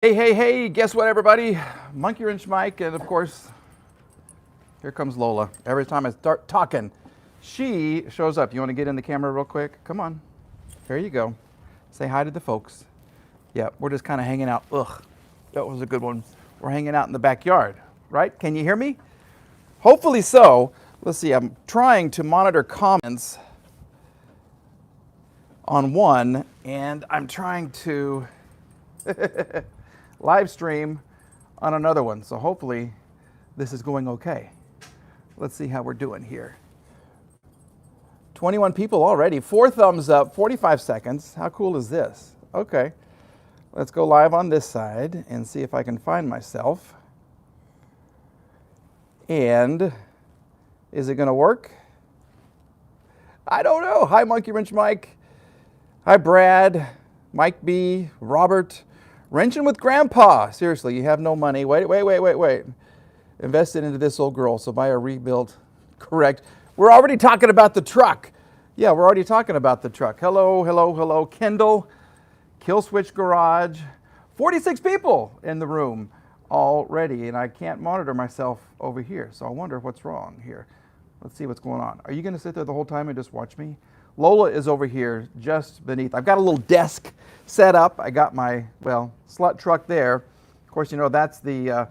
Hey, hey, hey, guess what, everybody? Monkey Wrench Mike, and of course, here comes Lola. Every time I start talking, she shows up. You want to get in the camera real quick? Come on. There you go. Say hi to the folks. Yeah, we're just kind of hanging out. Ugh, that was a good one. We're hanging out in the backyard, right? Can you hear me? Hopefully so. Let's see, I'm trying to monitor comments on one, and I'm trying to live stream on another one. So hopefully this is going okay. Let's see how we're doing here. 21 people already. 4 thumbs up, 45 seconds. How cool is this? Okay. Let's go live on this side and see if I can find myself. And is it going to work? I don't know. Hi, Monkey Wrench Mike. Hi, Brad, Mike B, Robert. Wrenching with Grandpa. Seriously, you have no money. Wait. Invested into this old girl, so buy a rebuilt. Correct. We're already talking about the truck. Yeah, we're already talking about the truck. Hello, Kendall. Kill Switch Garage. 46 people in the room already, and I can't monitor myself over here, so I wonder what's wrong here. Let's see what's going on. Are you going to sit there the whole time and just watch me? Lola is over here just beneath. I've got a little desk set up. I got my, slut truck there. Of course, you know, that's the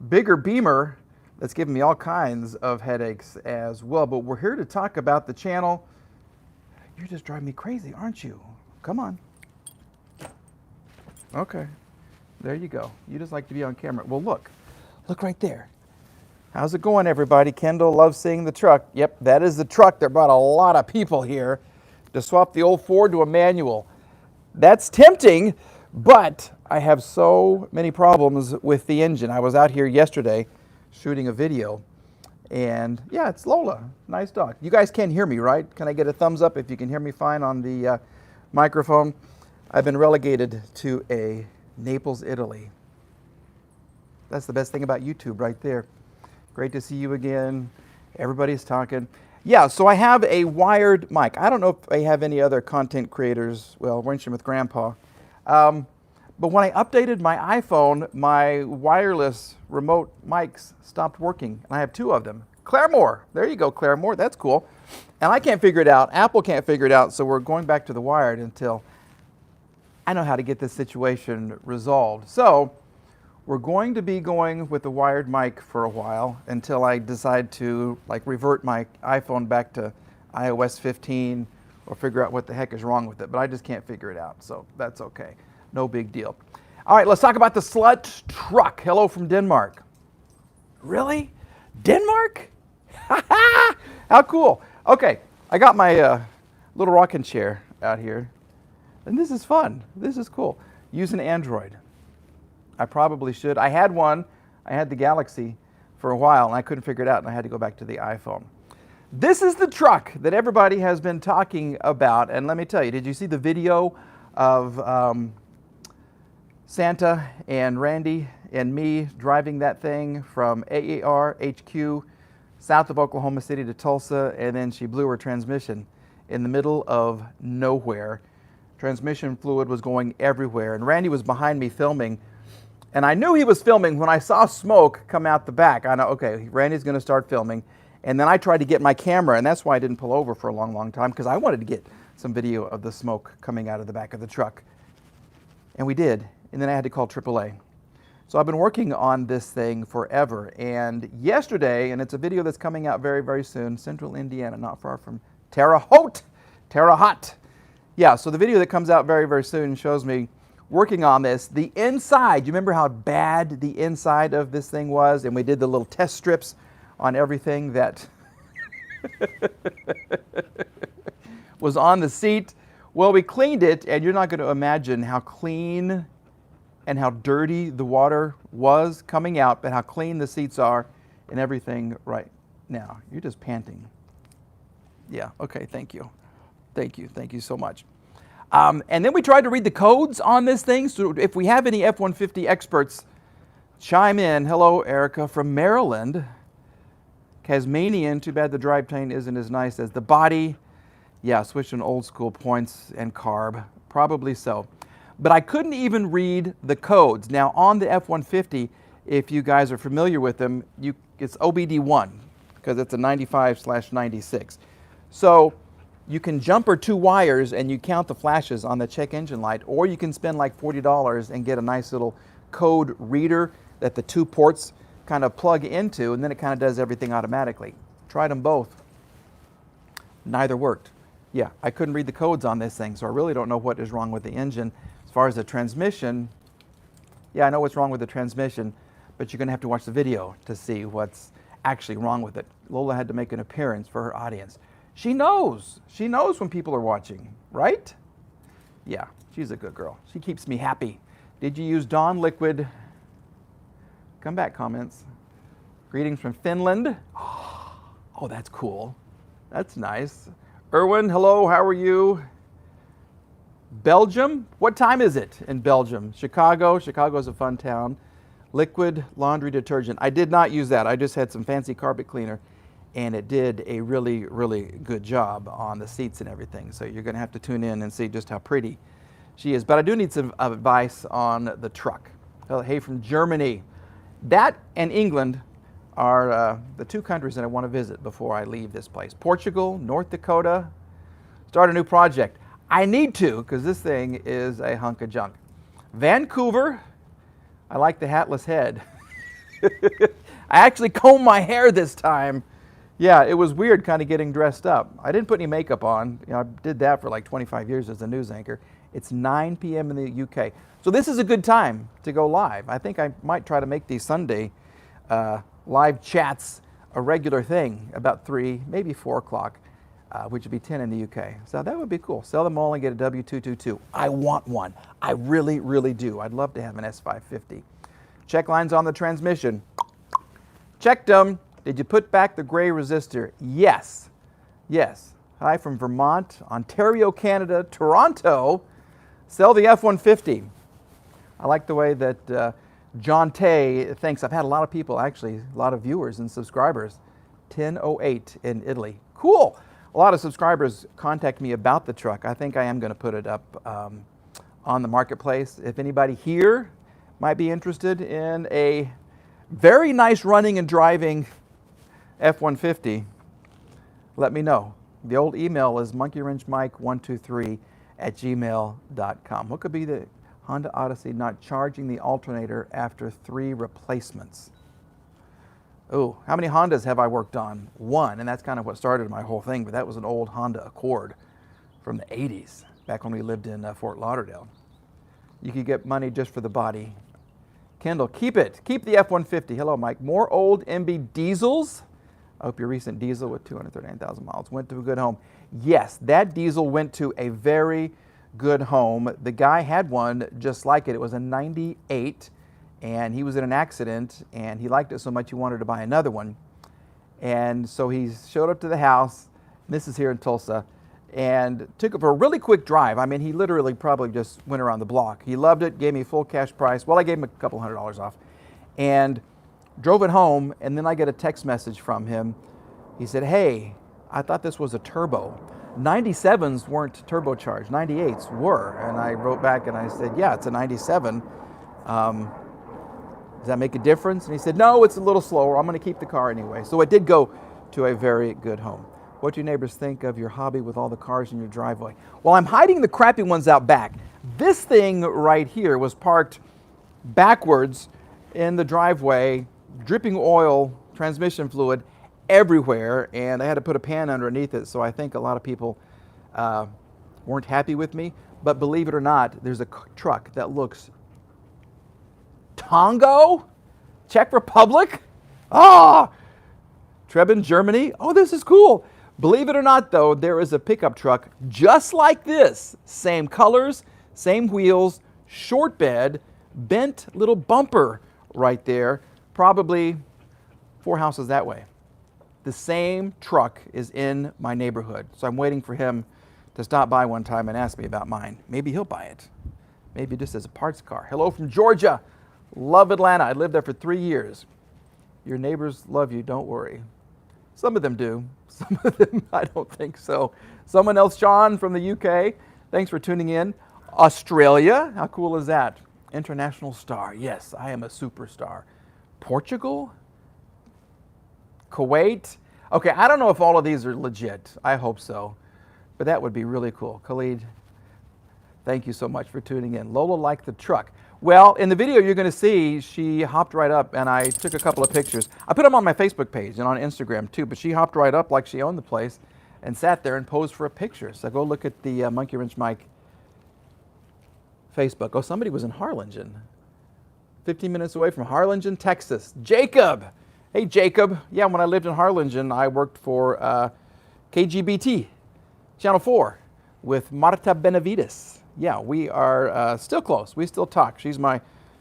bigger Beamer that's giving me all kinds of headaches as well. But we're here to talk about the channel. You're just driving me crazy, aren't you? Come on. Okay. There you go. You just like to be on camera. Well, look right there. How's it going, everybody? Kendall loves seeing the truck. Yep, that is the truck that brought a lot of people here to swap the old Ford to a manual. That's tempting, but I have so many problems with the engine. I was out here yesterday shooting a video, and yeah, it's Lola. Nice dog. You guys can hear me, right? Can I get a thumbs up if you can hear me fine on the microphone? I've been relegated to a Naples, Italy. That's the best thing about YouTube right there. Great to see you again. Everybody's talking. Yeah, so I have a wired mic. I don't know if I have any other content creators, wrenching with Grandpa. But when I updated my iPhone, my wireless remote mics stopped working. And I have 2 of them. Claremore. There you go, Claremore. That's cool. And I can't figure it out. Apple can't figure it out, so we're going back to the wired until I know how to get this situation resolved. So we're going to be going with the wired mic for a while until I decide to revert my iPhone back to iOS 15 or figure out what the heck is wrong with it. But I just can't figure it out, so that's okay. No big deal. All right, let's talk about the slut truck. Hello from Denmark. Really? Denmark? How cool. Okay, I got my little rocking chair out here. And this is fun. This is cool. Using Android. I probably should. I had one. I had the Galaxy for a while, and I couldn't figure it out, and I had to go back to the iPhone. This is the truck that everybody has been talking about, and let me tell you, did you see the video of Santa and Randy and me driving that thing from AAR HQ south of Oklahoma City to Tulsa, and then she blew her transmission in the middle of nowhere. Transmission fluid was going everywhere, and Randy was behind me filming. And I knew he was filming when I saw smoke come out the back. I know, okay, Randy's going to start filming. And then I tried to get my camera, and that's why I didn't pull over for a long, long time, because I wanted to get some video of the smoke coming out of the back of the truck. And we did. And then I had to call AAA. So I've been working on this thing forever. And yesterday, and it's a video that's coming out very, very soon, Central Indiana, not far from Terre Haute. Yeah, so the video that comes out very, very soon shows me working on this. The inside, you remember how bad the inside of this thing was? And we did the little test strips on everything that was on the seat. Well, we cleaned it, and you're not going to imagine how clean and how dirty the water was coming out, but how clean the seats are and everything right now. You're just panting. Yeah, okay, thank you. Thank you so much. And then we tried to read the codes on this thing. So if we have any F-150 experts, chime in. Hello, Erica from Maryland. Tasmanian, too bad the drivetrain isn't as nice as the body. Yeah, switch to old school points and carb. Probably so. but I couldn't even read the codes. Now on the F-150, if you guys are familiar with them, it's OBD1 because it's a 95/96. So you can jumper 2 wires and you count the flashes on the check engine light, or you can spend like $40 and get a nice little code reader that the 2 ports kind of plug into, and then it kind of does everything automatically. Tried them both. Neither worked. Yeah, I couldn't read the codes on this thing, so I really don't know what is wrong with the engine. As far as the transmission, yeah, I know what's wrong with the transmission, but you're going to have to watch the video to see what's actually wrong with it. Lola had to make an appearance for her audience. She knows. She knows when people are watching, right? Yeah, she's a good girl. She keeps me happy. Did you use Dawn liquid? Come back, comments. Greetings from Finland. Oh, that's cool. That's nice. Erwin, hello, how are you? Belgium? What time is it in Belgium? Chicago? Chicago's a fun town. Liquid laundry detergent. I did not use that. I just had some fancy carpet cleaner, and it did a really, really good job on the seats and everything. So you're going to have to tune in and see just how pretty she is. But I do need some advice on the truck. Hey, from Germany. That and England are the 2 countries that I want to visit before I leave this place. Portugal, North Dakota, start a new project. I need to, because this thing is a hunk of junk. Vancouver, I like the hatless head. I actually combed my hair this time. Yeah, it was weird kind of getting dressed up. I didn't put any makeup on. You know, I did that for like 25 years as a news anchor. It's 9 p.m. in the UK. So this is a good time to go live. I think I might try to make these Sunday live chats a regular thing about 3, maybe 4 o'clock, which would be 10 in the UK. So that would be cool. Sell them all and get a W222. I want one. I really, really do. I'd love to have an S550. Check lines on the transmission. Checked them. Did you put back the gray resistor? Yes. Yes. Hi from Vermont, Ontario, Canada, Toronto. Sell the F-150. I like the way that John Tay thinks. I've had a lot of people, actually, a lot of viewers and subscribers. 1008 in Italy. Cool. A lot of subscribers contact me about the truck. I think I am going to put it up on the marketplace. If anybody here might be interested in a very nice running and driving F-150, let me know. The old email is monkeywrenchmike123@gmail.com. What could be the Honda Odyssey not charging the alternator after 3 replacements? Oh, how many Hondas have I worked on? 1, and that's kind of what started my whole thing, but that was an old Honda Accord from the 80s, back when we lived in Fort Lauderdale. You could get money just for the body. Kendall, keep it. Keep the F-150. Hello, Mike. More old MB diesels? I hope your recent diesel with 239,000 miles went to a good home. Yes, that diesel went to a very good home. The guy had one just like it. It was a 98, and he was in an accident, and he liked it so much he wanted to buy another one. And so he showed up to the house. This is here in Tulsa, and took it for a really quick drive. I mean, he literally probably just went around the block. He loved it, gave me full cash price. Well, I gave him a couple $100 off, and drove it home, and then I get a text message from him. He said, hey, I thought this was a turbo. 97s weren't turbocharged, 98s were. And I wrote back and I said, yeah, it's a 97. Does that make a difference? And he said, no, it's a little slower. I'm going to keep the car anyway. So it did go to a very good home. What do your neighbors think of your hobby with all the cars in your driveway? Well, I'm hiding the crappy ones out back. This thing right here was parked backwards in the driveway, dripping oil, transmission fluid everywhere, and I had to put a pan underneath it, so I think a lot of people weren't happy with me. But believe it or not, there's a truck that looks Tongo? Czech Republic? Ah! Trebin, Germany? Oh, this is cool. Believe it or not, though, there is a pickup truck just like this. Same colors, same wheels, short bed, bent little bumper right there. Probably 4 houses that way. The same truck is in my neighborhood. So I'm waiting for him to stop by one time and ask me about mine. Maybe he'll buy it. Maybe just as a parts car. Hello from Georgia. Love Atlanta. I lived there for 3 years. Your neighbors love you, don't worry. Some of them do. Some of them, I don't think so. Someone else, John from the UK. Thanks for tuning in. Australia, how cool is that? International star, yes, I am a superstar. Portugal? Kuwait? Okay, I don't know if all of these are legit. I hope so. But that would be really cool. Khalid, thank you so much for tuning in. Lola liked the truck. Well, in the video you're going to see, she hopped right up and I took a couple of pictures. I put them on my Facebook page and on Instagram too, but she hopped right up like she owned the place and sat there and posed for a picture. So go look at the Monkey Wrench Mike Facebook. Oh, somebody was in Harlingen. 15 minutes away from Harlingen, Texas. Jacob! Hey, Jacob. Yeah, when I lived in Harlingen, I worked for KGBT, Channel 4, with Marta Benavides. Yeah, we are still close. We still talk. She's my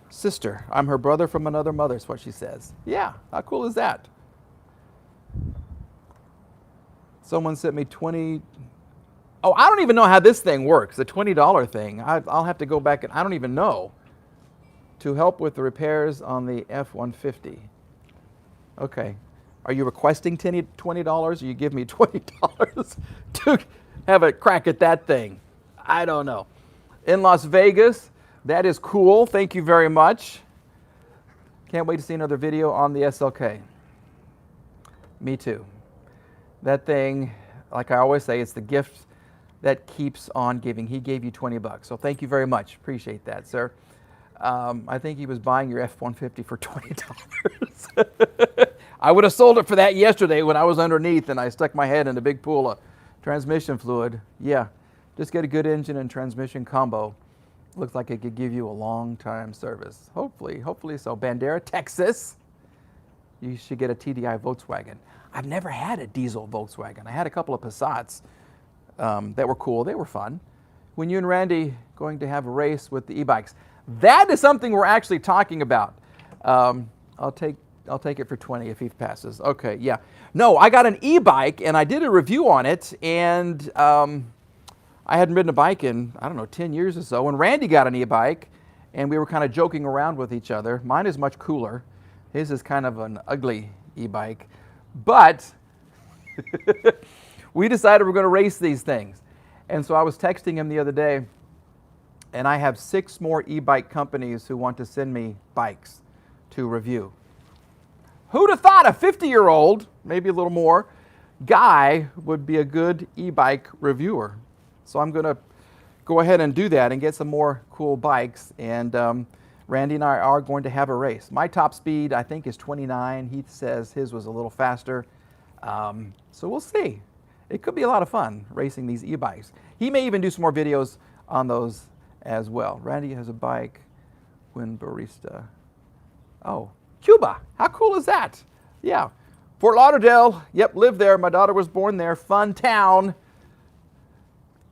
sister. I'm her brother from another mother, is what she says. Yeah, how cool is that? Someone sent me 20... Oh, I don't even know how this thing works, the $20 thing. I'll have to go back and I don't even know. To help with the repairs on the F-150. Okay. Are you requesting $20 or you give me $20 to have a crack at that thing? I don't know. In Las Vegas, that is cool. Thank you very much. Can't wait to see another video on the SLK. Me too. That thing, like I always say, it's the gift that keeps on giving. He gave you 20 bucks. So thank you very much. Appreciate that, sir. I think he was buying your F-150 for $20. I would have sold it for that yesterday when I was underneath and I stuck my head in a big pool of transmission fluid. Yeah, just get a good engine and transmission combo. Looks like it could give you a long time service. Hopefully so. Bandera, Texas. You should get a TDI Volkswagen. I've never had a diesel Volkswagen. I had a couple of Passats that were cool. They were fun. When you and Randy going to have a race with the e-bikes? That is something we're actually talking about. I'll take it for 20 if he passes. Okay, yeah. No, I got an e-bike and I did a review on it, and I hadn't ridden a bike in, I don't know, 10 years or so. And Randy got an e-bike and we were kind of joking around with each other. Mine is much cooler. His is kind of an ugly e-bike. But we decided we're going to race these things. And so I was texting him the other day, and I have 6 more e-bike companies who want to send me bikes to review. Who'd have thought a 50-year-old, maybe a little more, guy would be a good e-bike reviewer? So I'm going to go ahead and do that and get some more cool bikes. And Randy and I are going to have a race. My top speed, I think, is 29. He says his was a little faster. So we'll see. It could be a lot of fun racing these e-bikes. He may even do some more videos on those as well. Randy has a bike when barista. Oh, Cuba. How cool is that? Yeah. Fort Lauderdale. Yep, lived there. My daughter was born there. Fun town.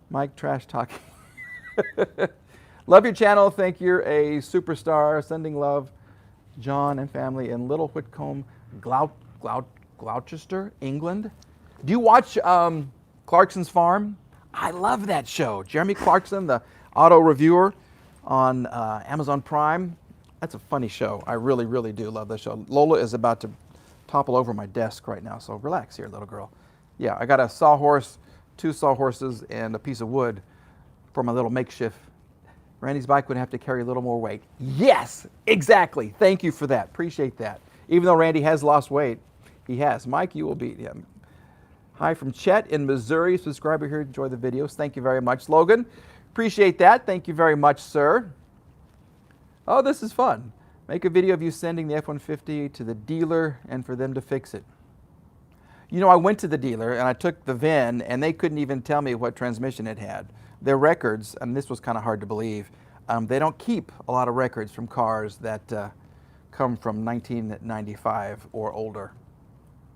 Mike trash talking. Love your channel. Think you're a superstar. Sending love, John and family in Little Whitcomb, Gloucester, England. Do you watch Clarkson's Farm? I love that show. Jeremy Clarkson, the auto reviewer on Amazon Prime. That's a funny show. I really, really do love that show. Lola is about to topple over my desk right now, so relax here, little girl. Yeah, I got a sawhorse, 2 sawhorses, and a piece of wood for my little makeshift. Randy's bike would have to carry a little more weight. Yes, exactly. Thank you for that. Appreciate that. Even though Randy has lost weight, he has. Mike, you will beat him. Hi from Chet in Missouri. Subscriber here. Enjoy the videos. Thank you very much, Logan. Appreciate that. Thank you very much, sir. Oh, this is fun. Make a video of you sending the F-150 to the dealer and for them to fix it. You know, I went to the dealer and I took the VIN and they couldn't even tell me what transmission it had. Their records, and this was kind of hard to believe, they don't keep a lot of records from cars that come from 1995 or older.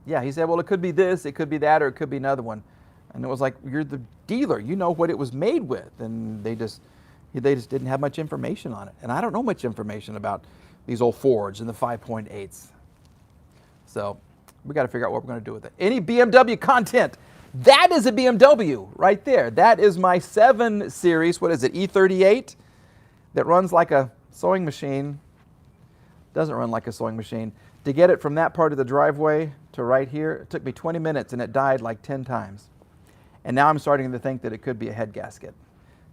Yeah, he said, well, it could be this, it could be that, or it could be another one. And it was like, you're the dealer, you know what it was made with. And they just didn't have much information on it. And I don't know much information about these old Fords and the 5.8s. So we got to figure out what we're going to do with it. Any BMW content? That is a BMW right there. That is my 7 Series, what is it, E38? That runs like a sewing machine. Doesn't run like a sewing machine. To get it from that part of the driveway to right here, it took me 20 minutes and it died like 10 times. And now I'm starting to think that it could be a head gasket.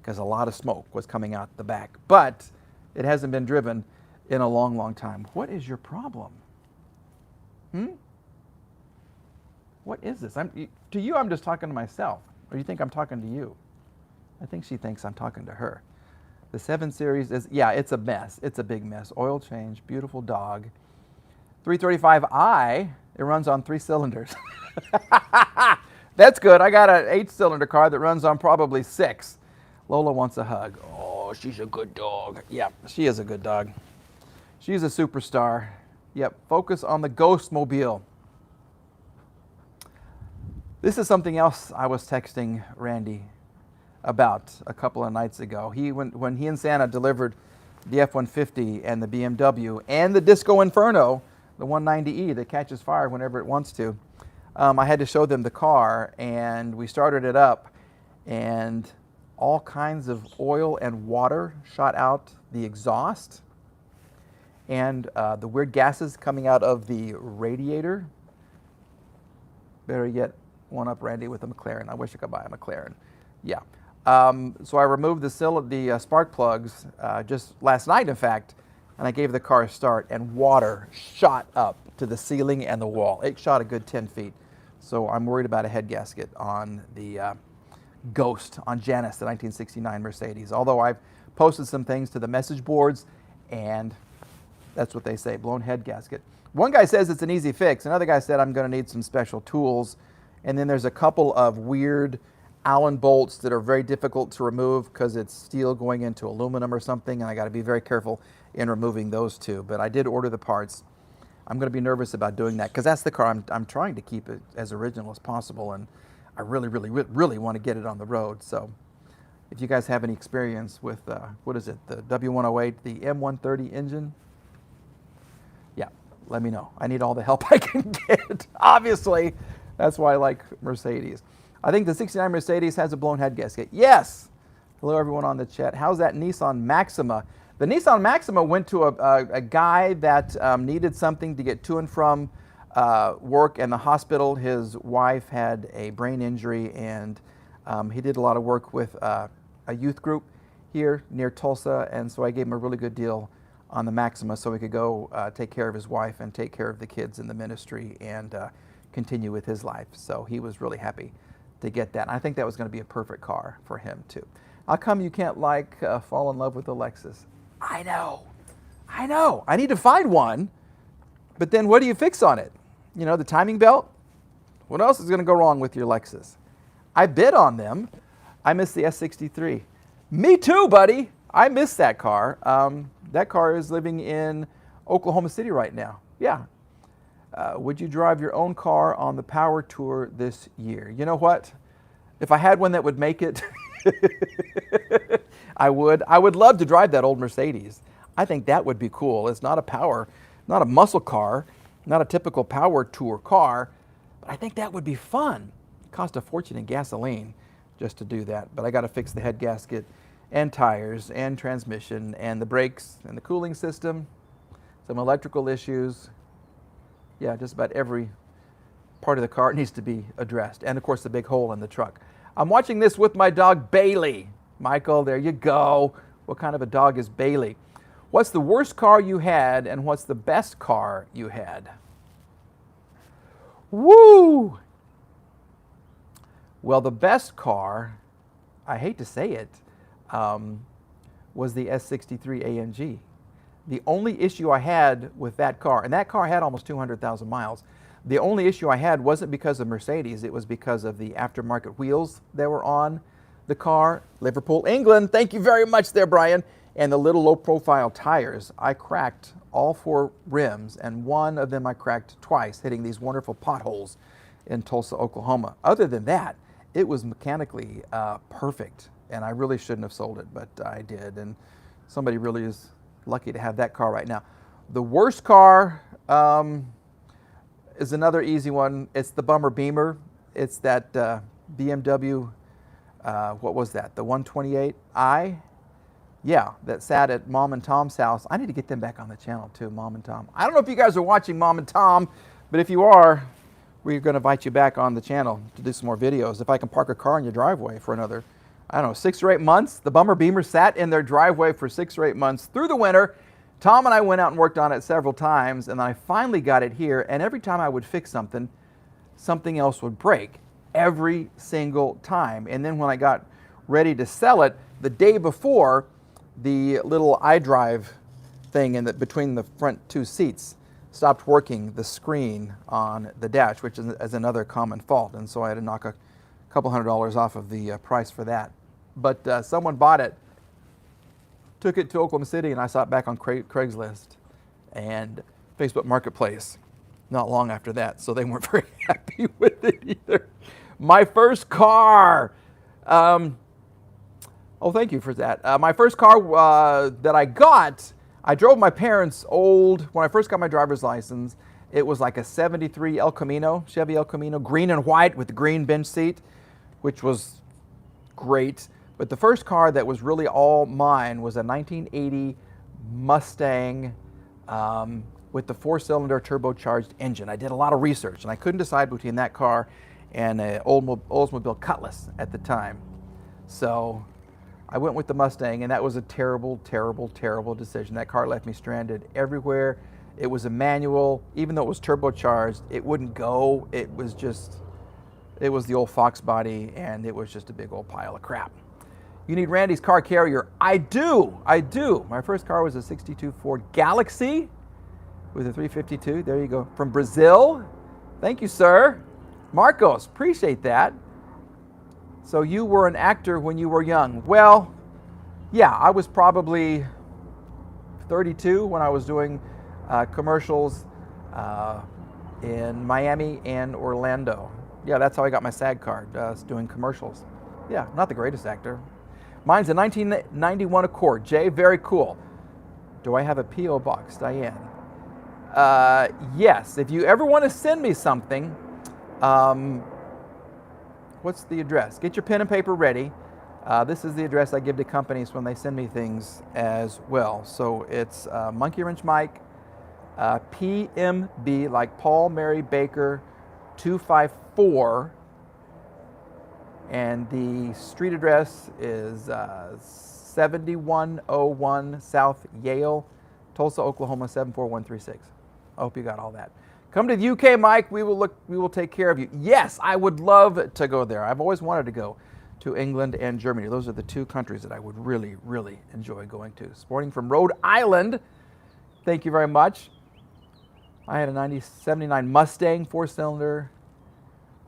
because a lot of smoke was coming out the back. But it hasn't been driven in a long, long time. What is your problem? What is this? To you, I'm just talking to myself. Or you think I'm talking to you? I think she thinks I'm talking to her. The 7 Series is, yeah, it's a mess. It's a big mess. Oil change, beautiful dog. 335i, it runs on 3 cylinders. That's good. I got an 8-cylinder car that runs on probably 6. Lola wants a hug. Oh, she's a good dog. Yeah, she is a good dog. She's a superstar. Yep, focus on the Ghostmobile. This is something else I was texting Randy about a couple of nights ago. When he and Santa delivered the F-150 and the BMW and the Disco Inferno, the 190E that catches fire whenever it wants to, I had to show them the car, and we started it up, and all kinds of oil and water shot out the exhaust, and the weird gases coming out of the radiator. Better yet, one up Randy with a McLaren. I wish I could buy a McLaren. Yeah. So I removed the spark plugs just last night, in fact, and I gave the car a start, and water shot up to the ceiling and the wall. It shot a good 10 feet. So I'm worried about a head gasket on the Ghost, on Janice, the 1969 Mercedes. Although I've posted some things to the message boards, and that's what they say, blown head gasket. One guy says it's an easy fix. Another guy said I'm going to need some special tools. And then there's a couple of weird Allen bolts that are very difficult to remove because it's steel going into aluminum or something, and I got to be very careful in removing those two. But I did order the parts. I'm going to be nervous about doing that because that's the car I'm trying to keep it as original as possible, and I really, really, really want to get it on the road. So if you guys have any experience with, what is it, the W108, the M130 engine, yeah, let me know. I need all the help I can get. Obviously, that's why I like Mercedes. I think the 69 Mercedes has a blown head gasket. Yes. Hello, everyone on the chat. How's that Nissan Maxima? The Nissan Maxima went to a guy that needed something to get to and from work and the hospital. His wife had a brain injury, and he did a lot of work with a youth group here near Tulsa, and so I gave him a really good deal on the Maxima so he could go take care of his wife and take care of the kids in the ministry and continue with his life. So he was really happy to get that. And I think that was going to be a perfect car for him too. How come you can't fall in love with a Lexus? I know. I need to find one, but then what do you fix on it? You know, the timing belt? What else is going to go wrong with your Lexus? I bid on them. I miss the S63. Me too, buddy. I miss that car. That car is living in Oklahoma City right now. Yeah. Would you drive your own car on the Power Tour this year? You know what? If I had one that would make it, I would. I would love to drive that old Mercedes. I think that would be cool. It's not not a muscle car, not a typical Power Tour car, but I think that would be fun. It cost a fortune in gasoline just to do that, but I got to fix the head gasket and tires and transmission and the brakes and the cooling system, some electrical issues. Yeah, just about every part of the car needs to be addressed. And of course, the big hole in the truck. I'm watching this with my dog, Bailey. Michael, there you go. What kind of a dog is Bailey? What's the worst car you had, and what's the best car you had? Woo! Well, the best car, I hate to say it, was the S63 AMG. The only issue I had with that car, and that car had almost 200,000 miles, the only issue I had wasn't because of Mercedes, it was because of the aftermarket wheels that were on the car. Liverpool, England, thank you very much there, Brian. And the little low-profile tires. I cracked all 4 rims, and one of them I cracked twice, hitting these wonderful potholes in Tulsa, Oklahoma. Other than that, it was mechanically perfect, and I really shouldn't have sold it, but I did, and somebody really is lucky to have that car right now. The worst car is another easy one. It's the Bummer Beamer. It's that BMW, what was that, the 128i? Yeah, that sat at Mom and Tom's house. I need to get them back on the channel too, Mom and Tom. I don't know if you guys are watching Mom and Tom, but if you are, we're going to invite you back on the channel to do some more videos. If I can park a car in your driveway for another I don't know, 6 or 8 months. The Bummer Beamer sat in their driveway for 6 or 8 months through the winter. Tom and I went out and worked on it several times, and then I finally got it here, and every time I would fix something, something else would break. Every single time. And then when I got ready to sell it, the day before, the little iDrive thing between the front 2 seats stopped working, the screen on the dash, which is another common fault. And so I had to knock a couple $100 off of the price for that. But someone bought it, took it to Oklahoma City, and I saw it back on Craigslist and Facebook Marketplace not long after that. So they weren't very happy with it either. My first car. Oh, thank you for that. My first car that I got, I drove my parents' old, when I first got my driver's license, it was like a 73 El Camino, Chevy El Camino, green and white with the green bench seat, which was great. But the first car that was really all mine was a 1980 Mustang with the 4-cylinder turbocharged engine. I did a lot of research, and I couldn't decide between that car and an Oldsmobile Cutlass at the time. So I went with the Mustang, and that was a terrible, terrible, terrible decision. That car left me stranded everywhere. It was a manual. Even though it was turbocharged, it wouldn't go. It was the old Fox body, and it was just a big old pile of crap. You need Randy's car carrier. I do. My first car was a 62 Ford Galaxy with a 352. There you go. From Brazil. Thank you, sir. Marcos, appreciate that. So you were an actor when you were young. Well, yeah, I was probably 32 when I was doing commercials in Miami and Orlando. Yeah, that's how I got my SAG card, doing commercials. Yeah, not the greatest actor. Mine's a 1991 Accord. Jay, very cool. Do I have a P.O. box, Diane? Yes, if you ever want to send me something, what's the address? Get your pen and paper ready. This is the address I give to companies when they send me things as well. So it's Monkey Wrench Mike, PMB, like Paul Mary Baker, 254. And the street address is 7101 South Yale, Tulsa, Oklahoma, 74136. I hope you got all that. Come to the UK, Mike. We will take care of you. Yes, I would love to go there. I've always wanted to go to England and Germany. Those are the 2 countries that I would really, really enjoy going to. Sporting from Rhode Island. Thank you very much. I had a 79 Mustang 4-cylinder.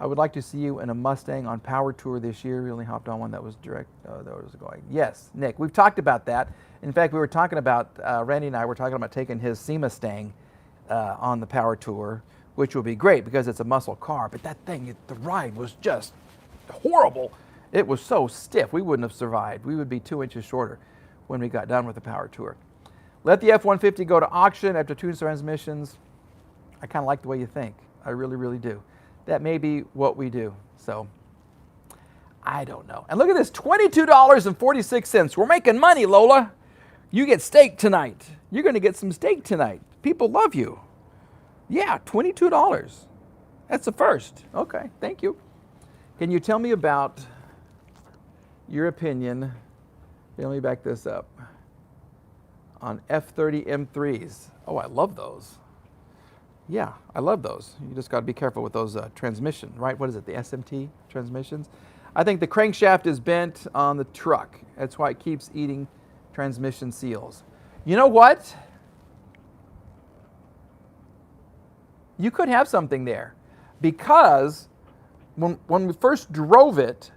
I would like to see you in a Mustang on Power Tour this year. We only hopped on one that was direct. That was going. Yes, Nick, we've talked about that. In fact, we were talking about, Randy and I were talking about taking his C-Mustang on the Power Tour, which will be great because it's a muscle car. But that thing, the ride was just horrible. It was so stiff, we wouldn't have survived. We would be 2 inches shorter when we got done with the Power Tour. Let the F-150 go to auction after 2 transmissions. I kind of like the way you think. I really, really do. That may be what we do. So, I don't know. And look at this, $22.46. We're making money, Lola. You get steak tonight. You're going to get some steak tonight. People love you. Yeah, $22. That's the first. Okay, thank you. Can you tell me about your opinion, let me back this up, on F30 M3s? Oh, I love those. Yeah, I love those. You just got to be careful with those transmission, right? What is it, the SMT transmissions? I think the crankshaft is bent on the truck. That's why it keeps eating transmission seals. You know what? You could have something there, because when we first drove it,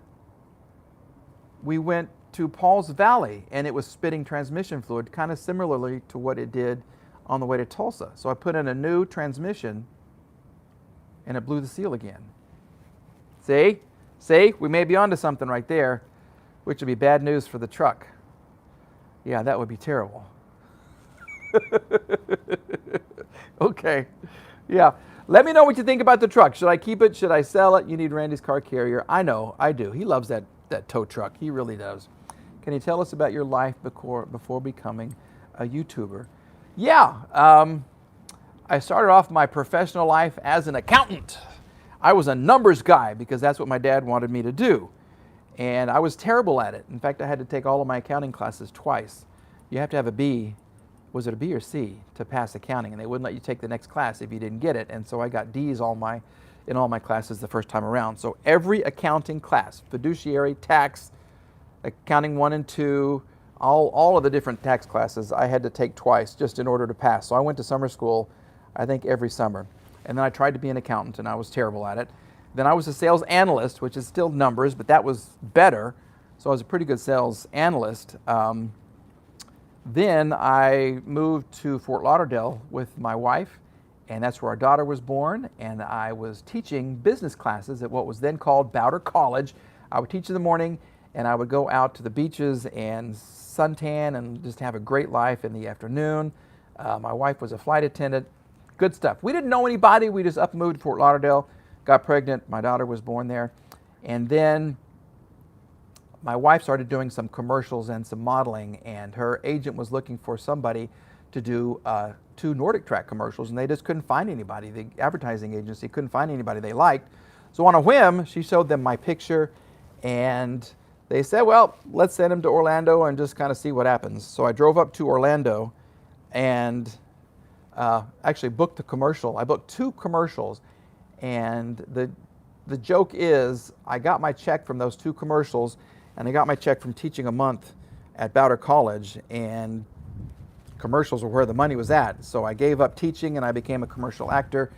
we went to Paul's Valley and it was spitting transmission fluid, kind of similarly to what it did on the way to Tulsa. So I put in a new transmission and it blew the seal again. See? See? We may be onto something right there, which would be bad news for the truck. Yeah, that would be terrible. Okay. Yeah. Let me know what you think about the truck. Should I keep it? Should I sell it? You need Randy's car carrier. I know. I do. He loves that tow truck. He really does. Can you tell us about your life before becoming a YouTuber? Yeah. I started off my professional life as an accountant. I was a numbers guy because that's what my dad wanted me to do. And I was terrible at it. In fact, I had to take all of my accounting classes twice. You have to have a B, was it a B or C, to pass accounting, and they wouldn't let you take the next class if you didn't get it. And so I got D's in all my classes the first time around. So every accounting class, fiduciary, tax, accounting 1 and 2, all of the different tax classes I had to take twice just in order to pass. So I went to summer school, I think every summer. And then I tried to be an accountant, and I was terrible at it. Then I was a sales analyst, which is still numbers, but that was better. So I was a pretty good sales analyst. Then I moved to Fort Lauderdale with my wife, and that's where our daughter was born. And I was teaching business classes at what was then called Bowder College. I would teach in the morning, and I would go out to the beaches and suntan and just have a great life in the afternoon. My wife was a flight attendant. Good stuff. We didn't know anybody. We just up and moved to Fort Lauderdale, got pregnant. My daughter was born there. And then my wife started doing some commercials and some modeling, and her agent was looking for somebody to do 2 Nordic Track commercials, and they just couldn't find anybody. The advertising agency couldn't find anybody they liked. So on a whim, she showed them my picture, and they said, well, let's send him to Orlando and just kind of see what happens. So I drove up to Orlando and actually booked the commercial. I booked 2 commercials, and the joke is I got my check from those 2 commercials, and I got my check from teaching a month at Bowder College, and commercials were where the money was at. So I gave up teaching and I became a commercial actor.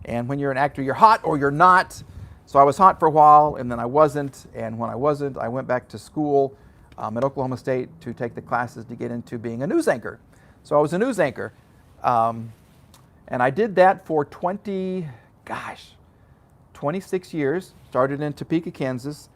And when you're an actor, you're hot or you're not. So I was hot for a while, and then I wasn't. And when I wasn't, I went back to school at Oklahoma State to take the classes to get into being a news anchor. So I was a news anchor. And I did that for 26 years. Started in Topeka, Kansas,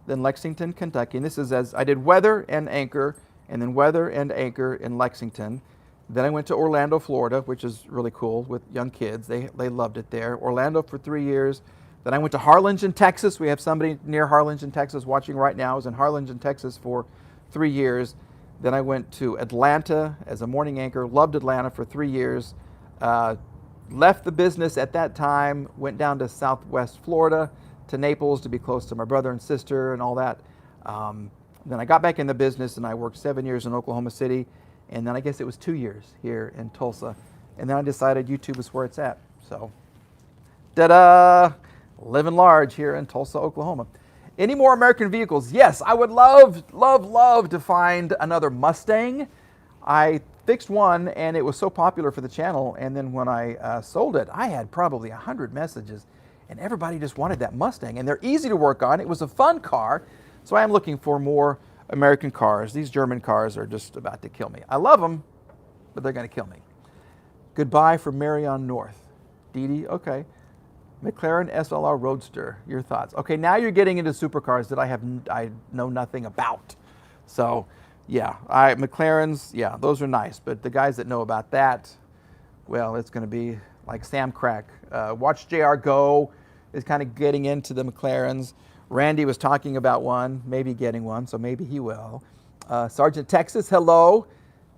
then Lexington, Kentucky. And this is as I did weather and anchor, and then weather and anchor in Lexington. Then I went to Orlando, Florida, which is really cool with young kids. They loved it there. Orlando for 3 years. Then I went to Harlingen, Texas. We have somebody near Harlingen, Texas watching right now. I was in Harlingen, Texas for 3 years. Then I went to Atlanta as a morning anchor. Loved Atlanta for 3 years. Left the business at that time. Went down to Southwest Florida, to Naples to be close to my brother and sister and all that. Then I got back in the business, and I worked 7 years in Oklahoma City. And then I guess it was 2 years here in Tulsa. And then I decided YouTube is where it's at. So, ta-da! Living large here in Tulsa, Oklahoma. Any more American vehicles? Yes, I would love to find another Mustang. I fixed one, and it was so popular for the channel. And then when I sold it, I had probably 100 messages, and everybody just wanted that Mustang. And they're easy to work on. It was a fun car. So I am looking for more American cars. These German cars are just about to kill me. I love them, but they're going to kill me. Goodbye from Marion North. Dee Dee, okay. McLaren SLR Roadster, your thoughts? Okay, now you're getting into supercars that I know nothing about. So, yeah, McLarens, yeah, those are nice. But the guys that know about that, well, it's going to be like Sam Crack. Watch JR Go is kind of getting into the McLarens. Randy was talking about one, maybe getting one, so maybe he will. Sergeant Texas, hello.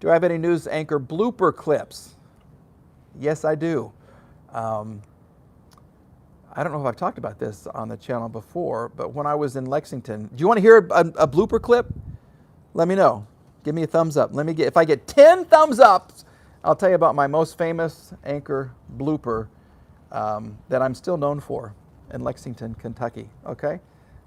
Do I have any news anchor blooper clips? Yes, I do. I don't know if I've talked about this on the channel before, but when I was in Lexington, do you want to hear a blooper clip? Let me know. Give me a thumbs up. If I get 10 thumbs up, I'll tell you about my most famous anchor blooper that I'm still known for in Lexington, Kentucky. Okay?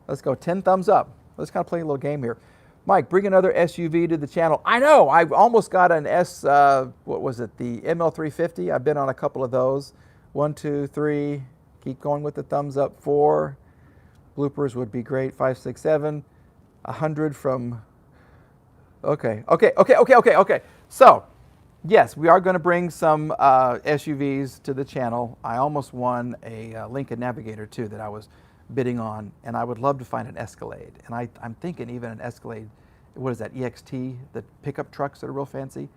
Let's go. 10 thumbs up. Let's kind of play a little game here. Mike, bring another SUV to the channel. I know. I almost got an the ML350. I've been on a couple of those. 1, 2, 3. Keep going with the thumbs up. 4. Bloopers would be great. 5, 6, 7. 100 from... Okay. So, yes, we are going to bring some SUVs to the channel. I almost won a Lincoln Navigator, too, that I was bidding on, and I would love to find an Escalade. And I'm thinking even an Escalade, what is that, EXT, the pickup trucks that are real fancy?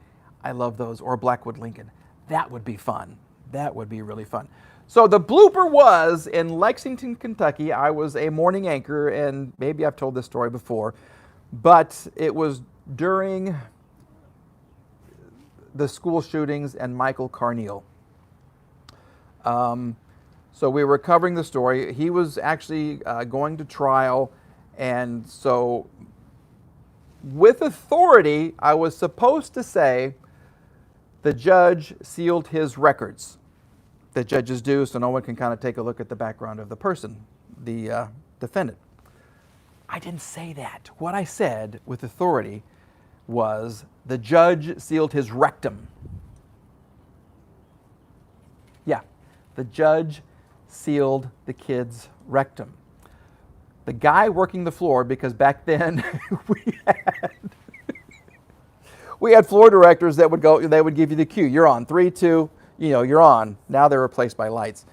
I love those, or a Blackwood Lincoln. That would be fun. That would be really fun. So the blooper was in Lexington, Kentucky. I was a morning anchor, and maybe I've told this story before, but it was during the school shootings and Michael Carneal. So we were covering the story. He was actually going to trial, And so with authority, I was supposed to say the judge sealed his records. The judges do, so no one can kind of take a look at the background of the person, the defendant. I didn't say that. What I said with authority was the judge sealed his rectum. Yeah, the judge sealed the kid's rectum. The guy working the floor, because back then we had floor directors that would go, they would give you the cue. You're on, 3, 2, you're on. Now they're replaced by lights.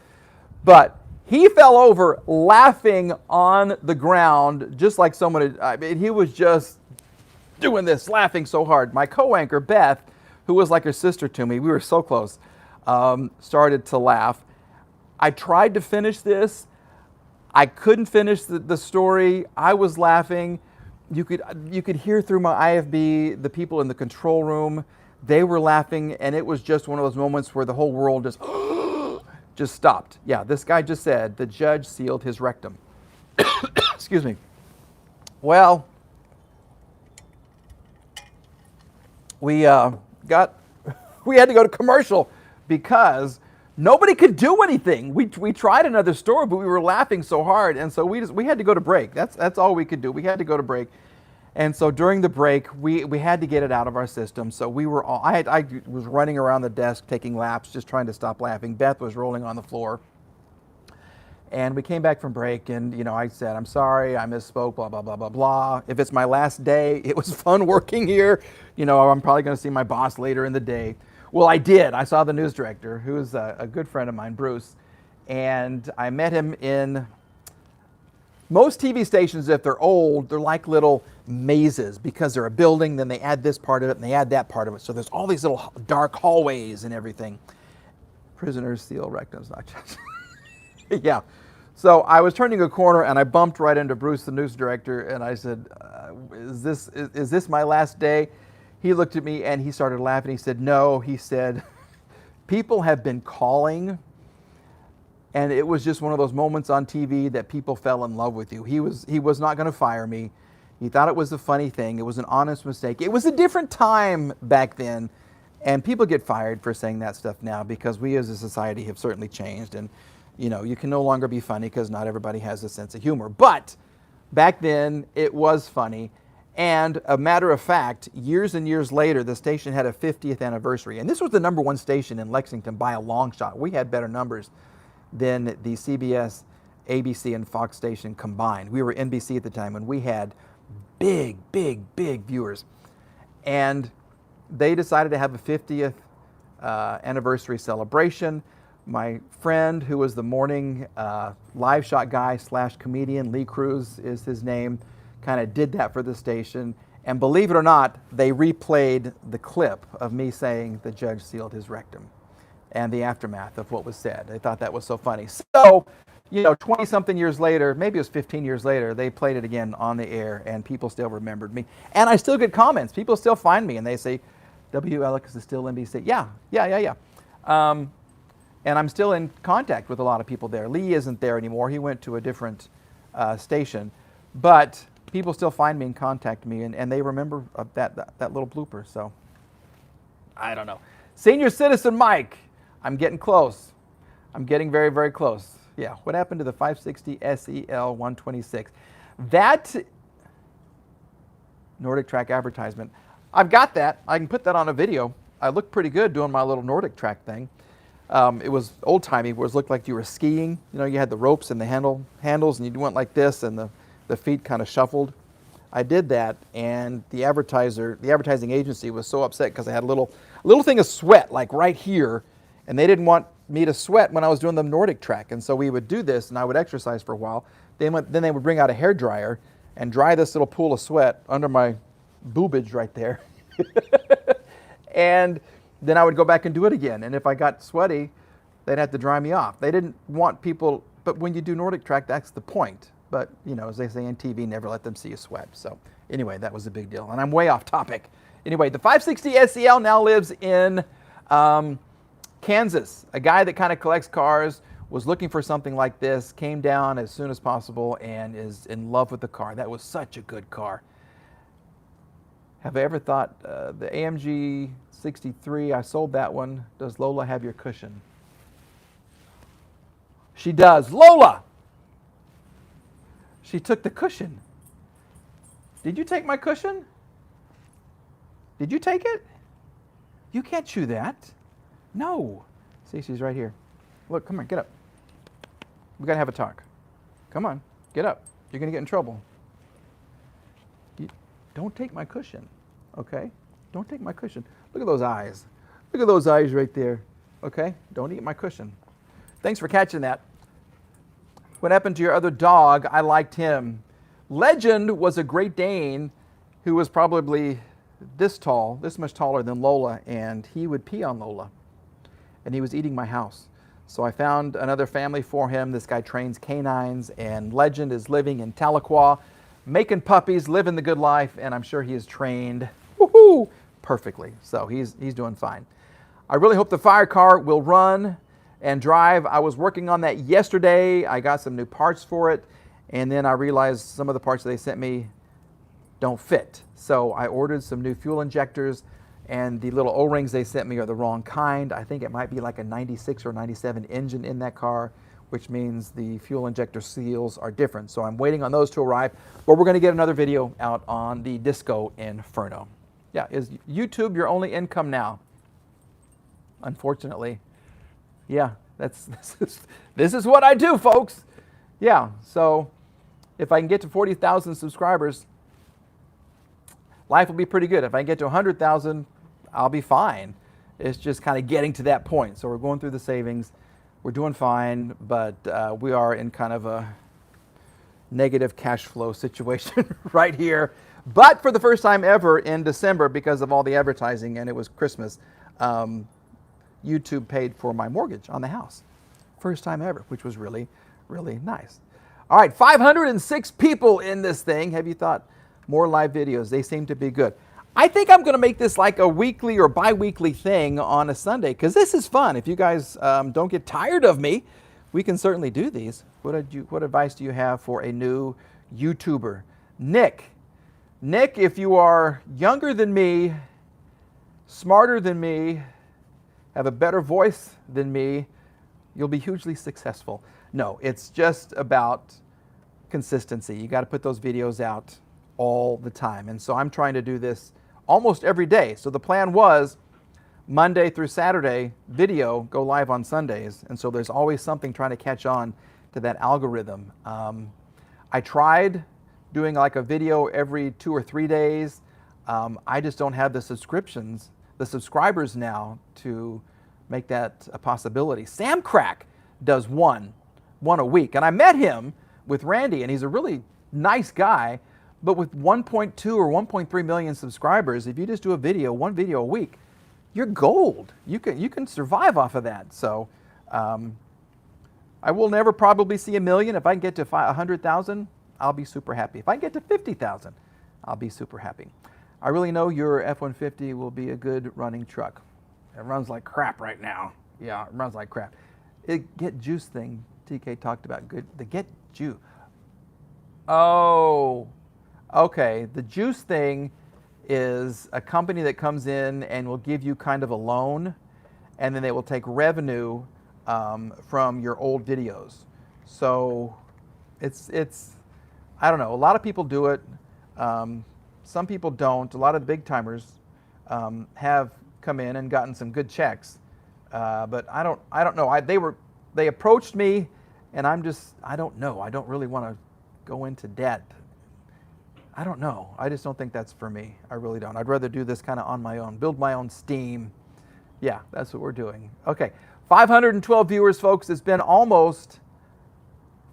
But he fell over laughing on the ground, just like someone, he was just doing this, laughing so hard. My co-anchor, Beth, who was like her sister to me, we were so close, started to laugh. I tried to finish this. I couldn't finish the story. I was laughing. You could hear through my IFB the people in the control room. They were laughing, and it was just one of those moments where the whole world just stopped. Yeah, this guy just said the judge sealed his rectum. Excuse me. Well, we had to go to commercial because nobody could do anything. We tried another story, but we were laughing so hard, and so we had to go to break. That's all we could do. We had to go to break, and so during the break, we had to get it out of our system. So we were all I was running around the desk taking laps, just trying to stop laughing. Beth was rolling on the floor, and we came back from break, and I said, "I'm sorry, I misspoke. Blah blah blah blah blah. If it's my last day, it was fun working here. I'm probably going to see my boss later in the day." Well, I did. I saw the news director, who's a good friend of mine, Bruce, and I met him in most TV stations. If they're old, they're like little mazes because they're a building, then they add this part of it, and they add that part of it. So there's all these little dark hallways and everything. Prisoners seal rectums, not just. Yeah. So I was turning a corner, and I bumped right into Bruce, the news director, and I said, is this my last day? He looked at me and he started laughing. He said, "No," he said, "people have been calling, and it was just one of those moments on TV that people fell in love with you." He was not going to fire me. He thought it was a funny thing. It was an honest mistake. It was a different time back then, and people get fired for saying that stuff now because we as a society have certainly changed, and you can no longer be funny because not everybody has a sense of humor. But back then, it was funny. And a matter of fact, years and years later, the station had a 50th anniversary. And this was the #1 station in Lexington by a long shot. We had better numbers than the CBS, ABC, and Fox station combined. We were NBC at the time, and we had big viewers. And they decided to have a 50th anniversary celebration. My friend, who was the morning live shot guy / comedian, Lee Cruz is his name, kind of did that for the station, and believe it or not, they replayed the clip of me saying the judge sealed his rectum and the aftermath of what was said. They thought that was so funny. So, 20-something years later, maybe it was 15 years later, they played it again on the air, and people still remembered me. And I still get comments. People still find me, and they say, "W. Alex is still NBC." Yeah. And I'm still in contact with a lot of people there. Lee isn't there anymore. He went to a different station. But people still find me and contact me, and they remember that little blooper. So I don't know. Senior citizen Mike, I'm getting close. I'm getting very, very close. Yeah, what happened to the 560 SEL 126? That Nordic Track advertisement, I've got that. I can put that on a video. I looked pretty good doing my little Nordic Track thing. It was old-timey, where it looked like you were skiing. You had the ropes and the handles, and you went like this, and the feet kind of shuffled. I did that, and the advertising agency was so upset because I had a little thing of sweat like right here, and they didn't want me to sweat when I was doing the Nordic Track. And so we would do this, and I would exercise for a while. Then they would bring out a hairdryer and dry this little pool of sweat under my boobage right there. And then I would go back and do it again. And if I got sweaty, they'd have to dry me off. They didn't want people, but when you do Nordic Track, that's the point. But, as they say in TV, never let them see you sweat. So anyway, that was a big deal. And I'm way off topic. Anyway, the 560 SEL now lives in Kansas. A guy that kind of collects cars was looking for something like this, came down as soon as possible, and is in love with the car. That was such a good car. Have I ever thought the AMG 63, I sold that one. Does Lola have your cushion? She does. Lola! She took the cushion. Did you take my cushion? Did you take it? You can't chew that. No. See, she's right here. Look, come on, get up. We got to have a talk. Come on, get up. You're going to get in trouble. Don't take my cushion, okay? Don't take my cushion. Look at those eyes. Look at those eyes right there, okay? Don't eat my cushion. Thanks for catching that. What happened to your other dog? I liked him. Legend was a Great Dane who was probably this tall, this much taller than Lola, and he would pee on Lola. And he was eating my house. So I found another family for him. This guy trains canines, and Legend is living in Tahlequah, making puppies, living the good life, and I'm sure he is trained perfectly. So he's doing fine. I really hope the fire car will run and drive. I was working on that yesterday. I got some new parts for it, and then I realized some of the parts that they sent me don't fit. So I ordered some new fuel injectors, and the little O-rings they sent me are the wrong kind. I think it might be like a 96 or 97 engine in that car, which means the fuel injector seals are different. So I'm waiting on those to arrive, but we're going to get another video out on the Disco Inferno. Yeah, is YouTube your only income now? Unfortunately. Yeah, this is what I do, folks. Yeah, so if I can get to 40,000 subscribers, life will be pretty good. If I can get to 100,000, I'll be fine. It's just kind of getting to that point. So we're going through the savings. We're doing fine, but we are in kind of a negative cash flow situation right here. But for the first time ever in December, because of all the advertising and it was Christmas, YouTube paid for my mortgage on the house. First time ever, which was really, really nice. All right, 506 people in this thing. Have you thought more live videos? They seem to be good. I think I'm going to make this like a weekly or bi-weekly thing on a Sunday, because this is fun. If you guys don't get tired of me, we can certainly do these. What advice do you have for a new YouTuber? Nick, if you are younger than me, smarter than me, have a better voice than me, you'll be hugely successful. No, it's just about consistency. You got to put those videos out all the time. And so I'm trying to do this almost every day. So the plan was Monday through Saturday video, go live on Sundays. And so there's always something trying to catch on to that algorithm. I tried doing like a video every 2 or 3 days. I just don't have the subscribers now to make that a possibility. Sam Crack does one a week. And I met him with Randy, and he's a really nice guy. But with 1.2 or 1.3 million subscribers, if you just do one video a week, you're gold. You can survive off of that. So I will never probably see 1 million. If I can get to 100,000, I'll be super happy. If I can get to 50,000, I'll be super happy. I really know your F-150 will be a good running truck. It runs like crap right now. Yeah, it runs like crap. Get juice thing TK talked about. The get juice. Oh. Okay, the juice thing is a company that comes in and will give you kind of a loan, and then they will take revenue from your old videos. So it's I don't know. A lot of people do it. Some people don't. A lot of the big timers have come in and gotten some good checks, but I don't know. They approached me, and I don't know. I don't really want to go into debt. I don't know. I just don't think that's for me. I really don't. I'd rather do this kind of on my own, build my own steam. Yeah, that's what we're doing. Okay, 512 viewers, folks. It's been almost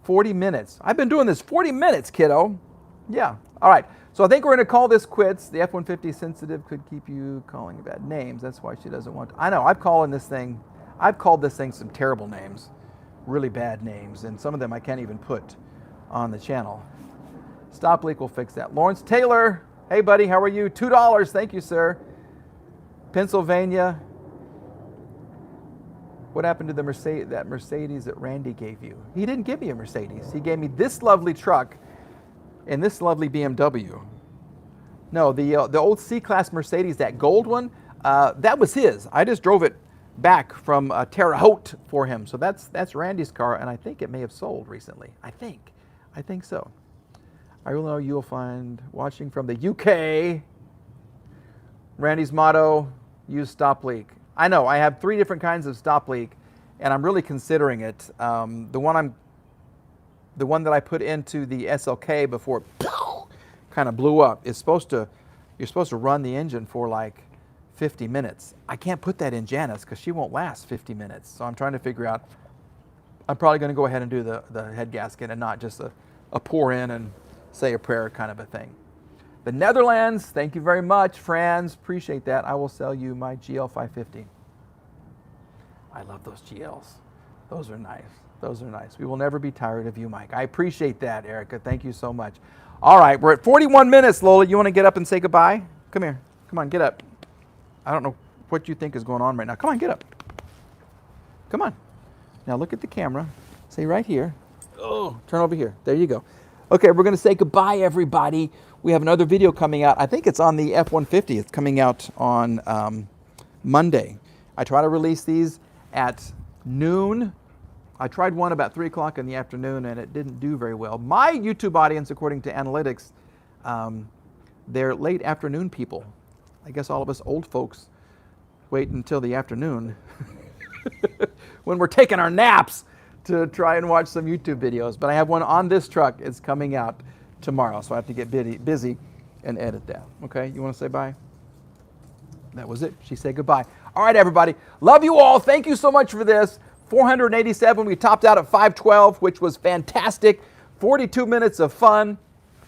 40 minutes. I've been doing this 40 minutes, kiddo. Yeah, all right. So I think we're going to call this quits. The F-150 sensitive could keep you calling bad names. That's why she doesn't want to. I know, I've called this thing some terrible names, really bad names, and some of them I can't even put on the channel. Stop leak will fix that. Lawrence Taylor, hey buddy, how are you? $2, thank you, sir. Pennsylvania. What happened to the Mercedes that Randy gave you? He didn't give me a Mercedes. He gave me this lovely truck and this lovely BMW. No, the old C-Class Mercedes, that gold one, that was his. I just drove it back from Terre Haute for him. So that's Randy's car, and I think it may have sold recently. I think so. I will know you'll find watching from the UK. Randy's motto, use stop leak. I know, I have 3 different kinds of stop leak, and I'm really considering it. The one that I put into the SLK before it kind of blew up is you're supposed to run the engine for like 50 minutes. I can't put that in Janice because she won't last 50 minutes. So I'm trying to figure out, I'm probably going to go ahead and do the head gasket and not just a pour in and say a prayer kind of a thing. The Netherlands, thank you very much, Franz. Appreciate that. I will sell you my GL 550. I love those GLs. Those are nice. Those are nice. We will never be tired of you, Mike. I appreciate that, Erica. Thank you so much. All right, we're at 41 minutes, Lola. You want to get up and say goodbye? Come here. Come on, get up. I don't know what you think is going on right now. Come on, get up. Come on. Now look at the camera. Say right here. Oh, turn over here. There you go. Okay, we're going to say goodbye, everybody. We have another video coming out. I think it's on the F-150. It's coming out on Monday. I try to release these at noon. I tried one about 3 o'clock in the afternoon, and it didn't do very well. My YouTube audience, according to analytics, they're late afternoon people. I guess all of us old folks wait until the afternoon when we're taking our naps to try and watch some YouTube videos. But I have one on this truck. It's coming out tomorrow, so I have to get busy and edit that. Okay, you want to say bye? That was it. She said goodbye. All right, everybody. Love you all. Thank you so much for this. 487. We topped out at 512, which was fantastic. 42 minutes of fun.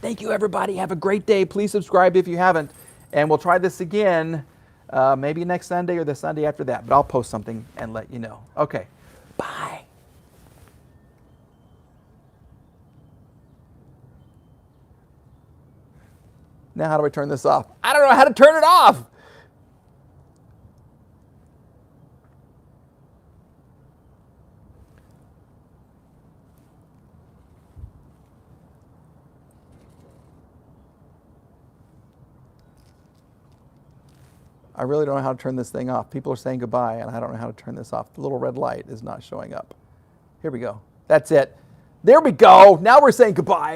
Thank you, everybody. Have a great day. Please subscribe if you haven't. And we'll try this again maybe next Sunday or the Sunday after that. But I'll post something and let you know. Okay. Bye. Now how do I turn this off? I don't know how to turn it off. I really don't know how to turn this thing off. People are saying goodbye, and I don't know how to turn this off. The little red light is not showing up. Here we go. That's it. There we go. Now we're saying goodbye.